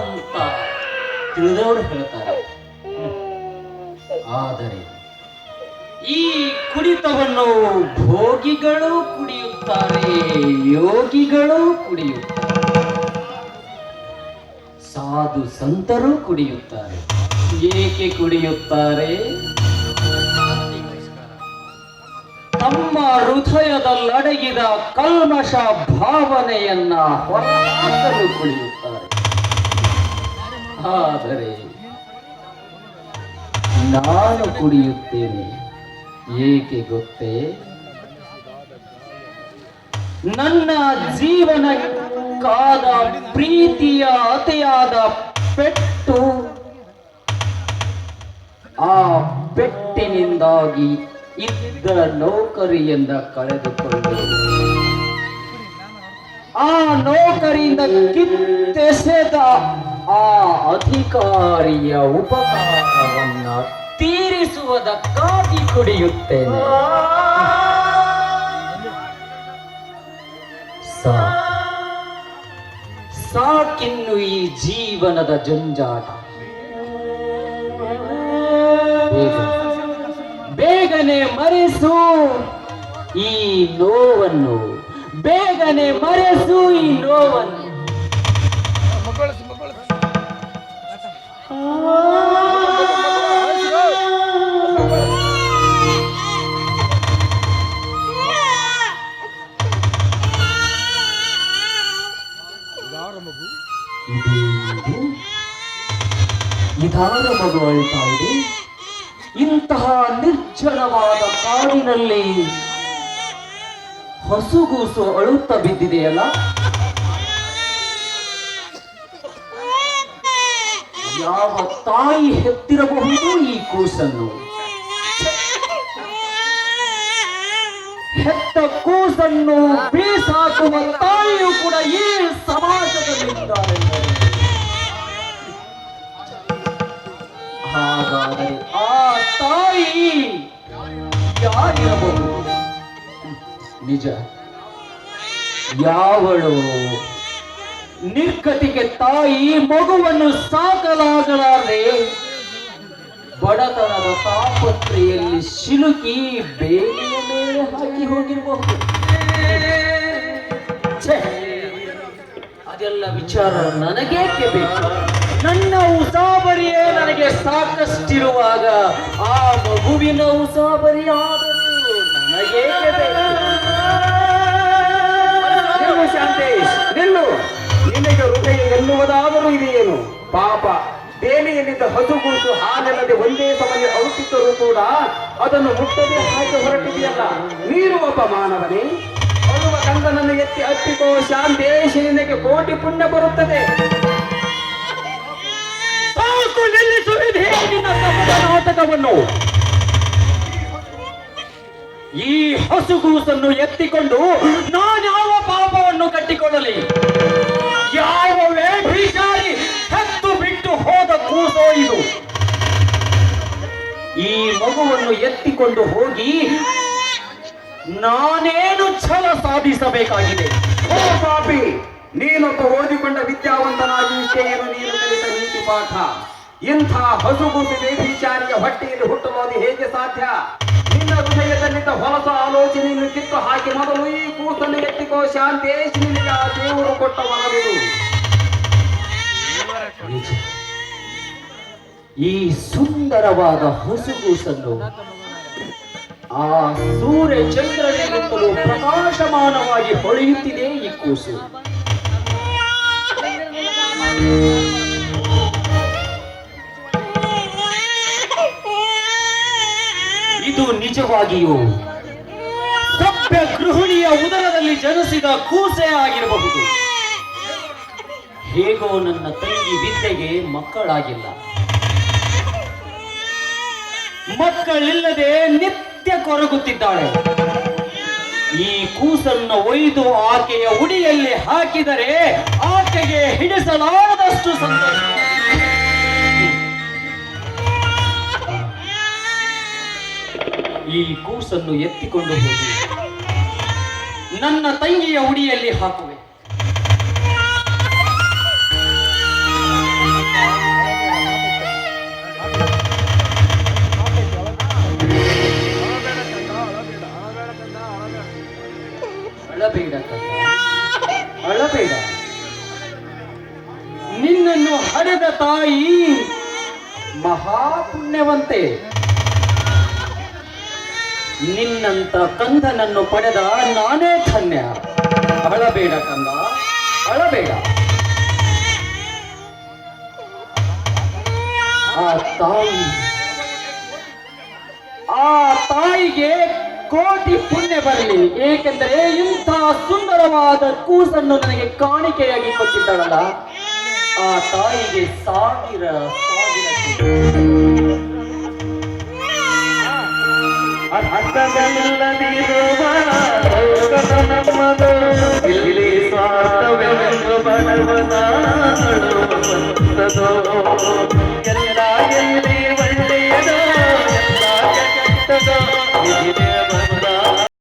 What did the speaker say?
ಅಂತ ತಿಳಿದವರು ಹೇಳ್ತಾರೆ. ಆದರೆ ಈ ಕುಡಿತವನ್ನು ಭೋಗಿಗಳು ಕುಡಿಯುತ್ತಾರೆ, ಯೋಗಿಗಳು ಕುಡಿಯುತ್ತಾರೆ, ಸಾಧು ಸಂತರು ಕುಡಿಯುತ್ತಾರೆ. ಏಕೆ ಕುಡಿಯುತ್ತಾರೆ? ತಮ್ಮ ಹೃದಯದಲ್ಲಡಗಿದ ಕಲ್ಮಶ ಭಾವನೆಯನ್ನ ಹೊರಹಾಕಲು ಕುಡಿಯುತ್ತಾರೆ. ಆದರೆ ನಾನು ಕುಡಿಯುತ್ತೇನೆ. ಏಕೆ ಗೊತ್ತೇ? ನನ್ನ ಜೀವನಕ್ಕಾದ ಪ್ರೀತಿಯ ಅತಿಯಾದ ಪೆಟ್ಟು, ಆ ಪೆಟ್ಟಿನಿಂದಾಗಿ ಇದ್ದ ನೌಕರಿಯಿಂದ ಕಳೆದುಕೊಂಡು ಆ ನೌಕರಿಯಿಂದ ಕಿತ್ತೆಸೆದ ಆ ಅಧಿಕಾರಿಯ ಉಪಕಾರವನ್ನ ತೀರಿಸುವುದಕ್ಕಾಗಿ ಕುಡಿಯುತ್ತೇನೆ. ಸಾಕಿನ್ನು ಈ ಜೀವನದ ಜಂಜಾಟ. ಬೇಗನೆ ಮರೆಸು ಈ ನೋವನ್ನು, ಬೇಗನೆ ಮರೆಸು ಈ ನೋವನ್ನು. ನಿಧಾನ ಮಗು ಅಳ್ತಾ ಇದೆ. ಇಂತಹ ನಿರ್ಜನವಾದ ಕಾಡಿನಲ್ಲಿ ಹಸುಗೂಸು ಅಳುತ್ತಾ ಬಿದ್ದಿದೆಯಲ್ಲ. ಯಾವ ತಾಯಿ ಹೆತ್ತಿರಬಹುದು ಈ ಕೂಸನ್ನು? ಹೆತ್ತ ಕೂಸನ್ನು ಬೀಸಾಕುವ ತಾಯಿಯು ಕೂಡ ಈ ಸಮಾಜದಲ್ಲಿದ್ದಾರೆ. ಹಾಗಾದರೆ ಆ ತಾಯಿ ಯಾರಿರಬಹುದು? ನಿಜ, ಯಾವಳು ನಿರ್ಗತಿಗೆ ತಾಯಿ ಮಗುವನ್ನು ಸಾಕಲಾಗಲಾರೆ ಬಡತನದ ತಾಪತ್ರೆಯಲ್ಲಿ ಸಿಲುಕಿ ಬೇಲಿಯ ಮೇಲೆ ಹಾಕಿ ಹೋಗಿರಬಹುದು. ಅದೆಲ್ಲ ವಿಚಾರ ನನಗೇಕೆ ಬೇಕು? ನನ್ನ ಉಸಾಬರಿಯೇ ನನಗೆ ಸಾಕಷ್ಟಿರುವಾಗ ಆ ಮಗುವಿನ ಉಸಾಬರಿ ಆದರೂ ನನಗೇಕೆ ಬೇಕು? ಶಾಂತೇಶ್, ನಿಲ್ಲು. ನಿನಗೆ ಹೃದಯ ಎನ್ನುವುದಾದರೂ ಇದೆಯೇನು? ಪಾಪ, ಬೇಲಿಯಲ್ಲಿದ್ದ ಹಸುಗೂಸು ಹಾಲೆಲ್ಲದೆ ಒಂದೇ ಸಮಯ ಅಳುತ್ತಿದ್ದರೂ ಕೂಡ ಅದನ್ನು ಮುಟ್ಟದೆ ಹಾಕಿ ಹೊರಟಿದೆಯಲ್ಲ. ನೀನು ಒಬ್ಬ ಮಾನವನೇ. ಅಳುವ ಕಂದನನ್ನು ಎತ್ತಿ ಅಪ್ಪಿಕೋ ಶಾಂತೇಶ್, ನಿನಗೆ ಕೋಟಿ ಪುಣ್ಯ ಬರುತ್ತದೆ. ನಿಲ್ಲಿಸುವುದೇ ನಿನ್ನ ತಪ್ಪದ ನಾಟಕವನ್ನು. ಈ ಹಸುಗೂಸನ್ನು ಎತ್ತಿಕೊಂಡು ನಾನ್ಯಾವ ಪಾಪವನ್ನು ಕಟ್ಟಿಕೊಳ್ಳಲಿ? ಯಾವ ವೇಷಾರಿ ಹತ್ತು ಬಿಟ್ಟು ಹೋದ ಕೂಸೋ ಇದು? ಈ ಮಗುವನ್ನು ಎತ್ತಿಕೊಂಡು ಹೋಗಿ ನಾನೇನು ಛಲ ಸಾಧಿಸಬೇಕಾಗಿದೆ? ಓ ಪಾಪಿ, ನೀನೊಬ್ಬ ಓದಿಕೊಂಡ ವಿದ್ಯಾವಂತನಾಗಿ ವಿಷಯವನ್ನು ನೀನು ಕಲಿತ ನೀತಿ ಪಾಠ. ಇಂಥ ಹಸುಗೂಸು ಬೇಭಿಚಾರಿಯ ಹೊಟ್ಟೆಯಲ್ಲಿ ಹುಟ್ಟುವುದು ಹೇಗೆ ಸಾಧ್ಯ? ನಿನ್ನ ಹೃದಯದಲ್ಲಿದ್ದ ಹೊಲಸ ಆಲೋಚನೆಯನ್ನು ಕಿತ್ತು ಹಾಕಿ ಮೊದಲು ಈ ಕೂಸನ್ನು ಎತ್ತಿಕೋ ಶಾಂತೇಶ್. ನಿನಗೆ ಆ ದೇವರು ಕೊಟ್ಟ ವರವಿದು. ಈ ಸುಂದರವಾದ ಹಸುಗೂಸನ್ನು ಆ ಸೂರ್ಯ ಚಂದ್ರನಿಗಿಂತಲೂ ಪ್ರಕಾಶಮಾನವಾಗಿ ಹೊಳೆಯುತ್ತಿದೆ ಈ ಕೂಸು. ಇದು ನಿಜವಾಗಿಯೂ ಸಭ್ಯ ಗೃಹಿಣಿಯ ಉದರದಲ್ಲಿ ಜನಿಸಿದ ಕೂಸೆ ಆಗಿರಬಹುದು. ಹೇಗೋ ನನ್ನ ತಂಗಿ ವಿದ್ಯೆಗೆ ಮಕ್ಕಳಾಗಿಲ್ಲ. ಮಕ್ಕಳಿಲ್ಲದೆ ನಿತ್ಯ ಕೊರಗುತ್ತಿದ್ದಾಳೆ. ಈ ಕೂಸನ್ನು ಒಯ್ದು ಆಕೆಯ ಉಡಿಯಲ್ಲಿ ಹಾಕಿದರೆ ಆಕೆಗೆ ಹಿಡಿಸಲಾರದಷ್ಟು ಸಂತೋಷ. ಈ ಕೂಸನ್ನು ಎತ್ತಿಕೊಂಡು ಹೋಗಿ ನನ್ನ ತಂಗಿಯ ಉಡಿಯಲ್ಲಿ ಹಾಕುವೆ. ಹಡೆದ ತಾಯಿ ಮಹಾಪುಣ್ಯವಂತೆ. ನಿನ್ನಂತ ಕಂದನನ್ನು ಪಡೆದ ನಾನೇ ಧನ್ಯ. ಅಳಬೇಡ ಕಂದ, ಅಳಬೇಡ. ಆ ತಾಯಿಗೆ ಕೋಟಿ ಪುಣ್ಯ ಬರಲಿ. ಏಕೆಂದರೆ ಇಂಥ ಸುಂದರವಾದ ಕೂಸನ್ನು ನನಗೆ ಕಾಣಿಕೆಯಾಗಿ ಕೊಟ್ಟಿದ್ದಾಳಲ್ಲ, ಆ ತಾಯಿಗೆ ಸಾವಿರ ಅರ್ಥದಲ್ಲದಿರುವ